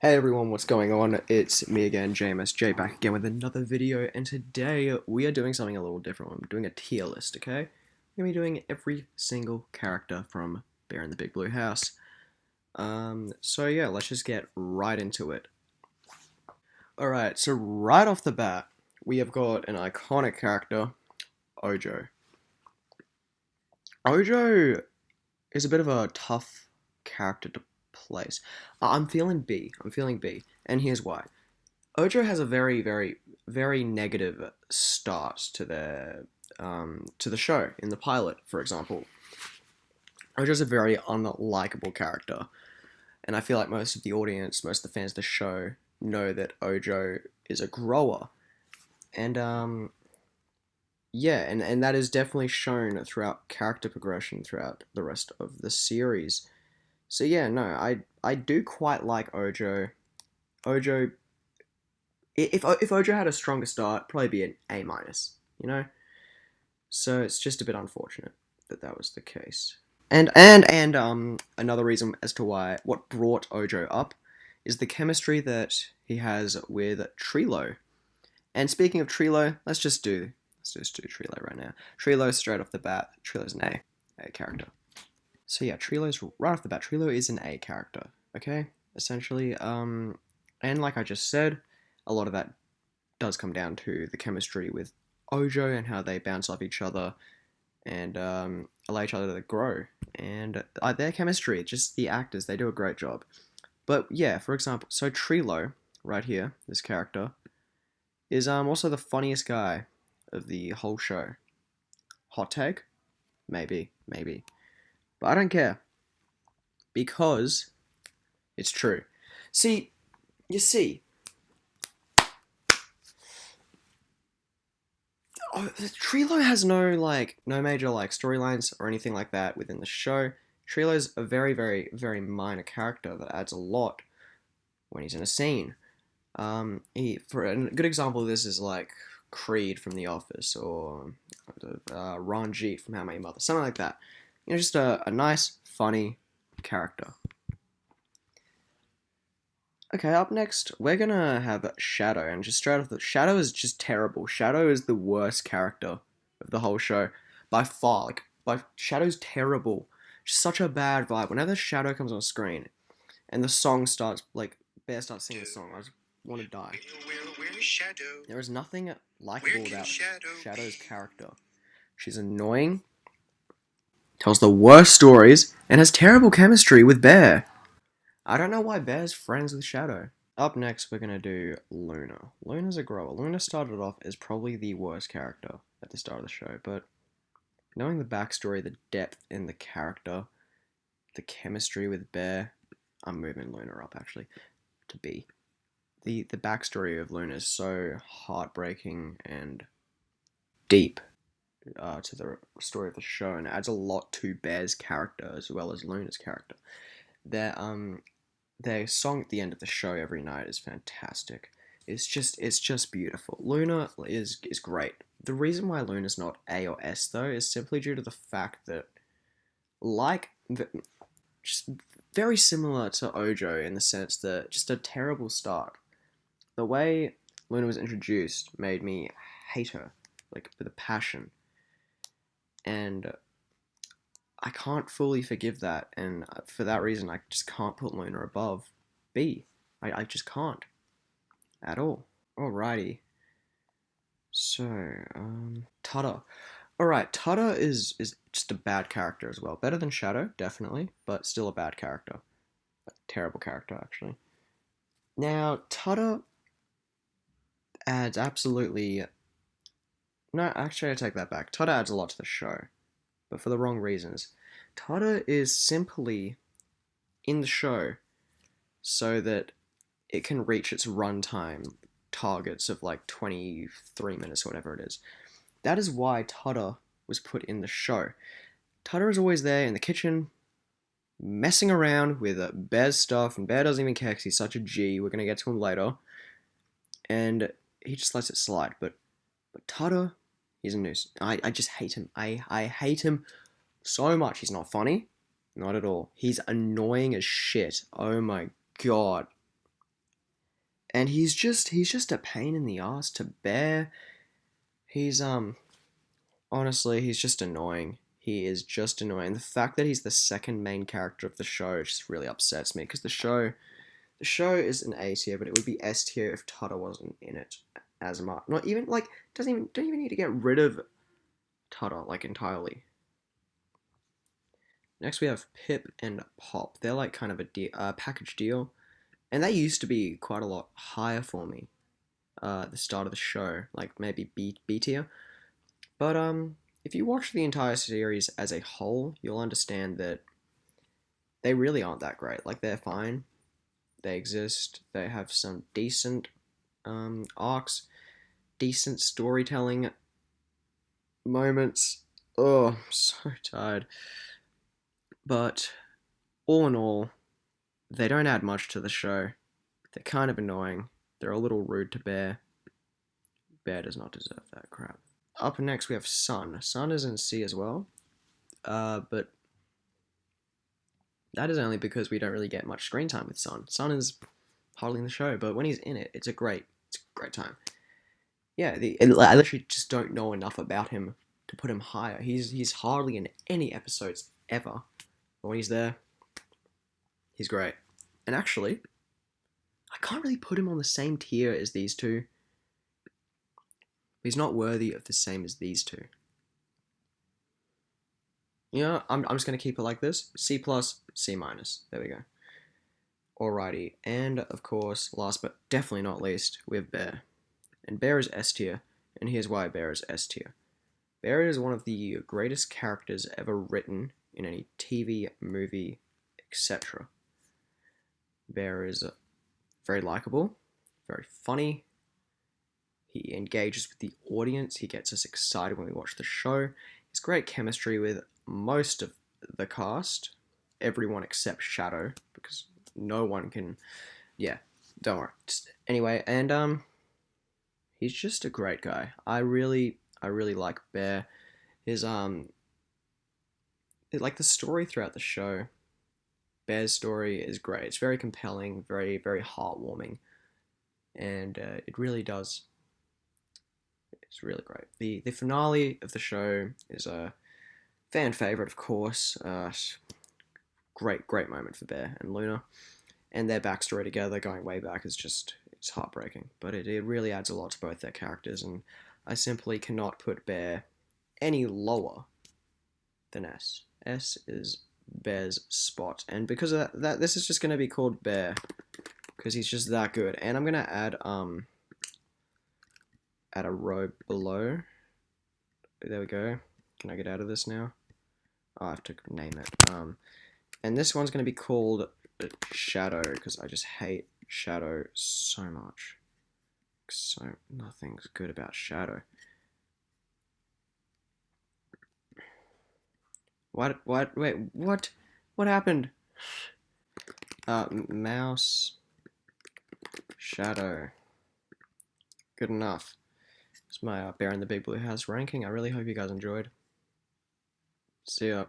Hey everyone, what's going on? It's me again, JMSJ, back again with another video, and today we are doing something a little different. I'm doing a tier list, okay? We're going to be doing every single character from Bear in the Big Blue House. So yeah, let's just get right into it. Alright, so right off the bat, we have got an iconic character, Ojo. Ojo is a bit of a tough character to place. I'm feeling B. I'm feeling B, and here's why. Ojo has a very negative start to the show. In the pilot, for example, Ojo's a very unlikable character, and I feel like most of the audience, most of the fans of the show, know that Ojo is a grower, and yeah, and that is definitely shown throughout character progression throughout the rest of the series. So yeah, no, I do quite like Ojo. Ojo if Ojo had a stronger start, probably be an A minus, you know. So it's just a bit unfortunate that that was the case. And another reason as to why what brought Ojo up is the chemistry that he has with TREELO. And speaking of TREELO, let's just do TREELO right now. TREELO straight off the bat, TREELO's an A character. So yeah, TREELO's right off the bat. TREELO is an A character. Okay, essentially. And like I just said, a lot of that does come down to the chemistry with Ojo and how they bounce off each other and allow each other to grow. And their chemistry, just the actors, they do a great job. But yeah, for example, so TREELO, right here, this character, is also the funniest guy of the whole show. Hot take? Maybe, maybe. But I don't care. Because it's true. See, you see, TREELO has no major storylines or anything like that within the show. TREELO's a very minor character that adds a lot when he's in a scene. For a good example of this is like Creed from The Office or Ranjit from How I Met Your Mother, something like that. You know, just a nice, funny character. Okay, up next, we're gonna have Shadow, and just straight off the Shadow is just terrible. Shadow is the worst character of the whole show by far. Shadow's terrible. Just such a bad vibe. Whenever Shadow comes on screen, and the song starts, Bear starts singing the song, I just want to die. Where's Shadow? There is nothing likable about Shadow's character. She's annoying, tells the worst stories, and has terrible chemistry with Bear. I don't know why Bear's friends with Shadow. Up next, we're gonna do Luna. Luna's a grower. Luna started off as probably the worst character at the start of the show, but knowing the backstory, the depth in the character, the chemistry with Bear, I'm moving Luna up actually to B. The backstory of Luna is so heartbreaking and deep to the story of the show, and adds a lot to Bear's character as well as Luna's character. Their song at the end of the show every night is fantastic. It's just beautiful. Luna is great. The reason why Luna's not A or S though is simply due to the fact that, like, just very similar to Ojo in the sense that just a terrible start. The way Luna was introduced made me hate her, like with a passion, and I can't fully forgive that, and for that reason, I just can't put Luna above B. I just can't at all. Alrighty. So, Tutter. Alright, Tutter is just a bad character as well. Better than Shadow, definitely, but still a bad character. A terrible character, actually. Now, Tutter adds absolutely... No, actually, I take that back. Tutter adds a lot to the show, but for the wrong reasons. Tutter is simply in the show so that it can reach its runtime targets of like 23 minutes or whatever it is. That is why Tutter was put in the show. Tutter is always there in the kitchen, messing around with Bear's stuff, and Bear doesn't even care because he's such a G. We're going to get to him later. And he just lets it slide. But Tutter, he's a nuisance. I just hate him. I hate him so much. He's not funny. Not at all. He's annoying as shit. Oh my god. and he's just a pain in the ass to bear. He's honestly, he's just annoying. He is just annoying. The fact that he's the second main character of the show just really upsets me because the show is an A tier, but it would be S tier if Tutter wasn't in it as much. Not even like doesn't even don't even need to get rid of Tutter like entirely. Next we have Pip and Pop. They're like kind of a package deal, and they used to be quite a lot higher for me. At the start of the show, like maybe B tier. But if you watch the entire series as a whole, you'll understand that they really aren't that great. Like they're fine. They exist. They have some decent arcs, decent storytelling moments. Oh, I'm so tired. But all in all, they don't add much to the show. They're kind of annoying. They're a little rude to Bear. Bear does not deserve that crap. Up next, we have Sun. Sun is in C as well. But that is only because we don't really get much screen time with Sun. Sun is hardly in the show, but when he's in it, it's a great time. Yeah, I literally just don't know enough about him to put him higher. He's hardly in any episodes ever, but when he's there, he's great. And actually, I can't really put him on the same tier as these two. He's not worthy of the same as these two. You know, I'm just going to keep it like this. C plus, C minus. There we go. Alrighty, and of course, last but definitely not least, we have Bear. And Bear is S tier, and here's why Bear is S tier. Bear is one of the greatest characters ever written in any TV, movie, etc. Bear is very likable, very funny. He engages with the audience. He gets us excited when we watch the show. He's great chemistry with most of the cast. Everyone except Shadow, because no one can... Yeah, don't worry. Anyway, and he's just a great guy. I really like Bear. His like the story throughout the show, Bear's story is great. It's very compelling, very heartwarming, and it really does. It's really great. The finale of the show is a fan favorite, of course. Great moment for Bear and Luna, and their backstory together, going way back, is just it's heartbreaking. But it really adds a lot to both their characters, and I simply cannot put Bear any lower than S. S is Bear's spot, and because of that this is just going to be called Bear because he's just that good. And I'm gonna add a row below. There we go. Can I get out of this now? Oh, I have to name it. And this one's gonna be called Shadow because I just hate Shadow so much. So nothing's good about Shadow. What? Wait, what? What happened? Mouse. Shadow. Good enough. It's my Bear in the Big Blue House ranking. I really hope you guys enjoyed. See ya.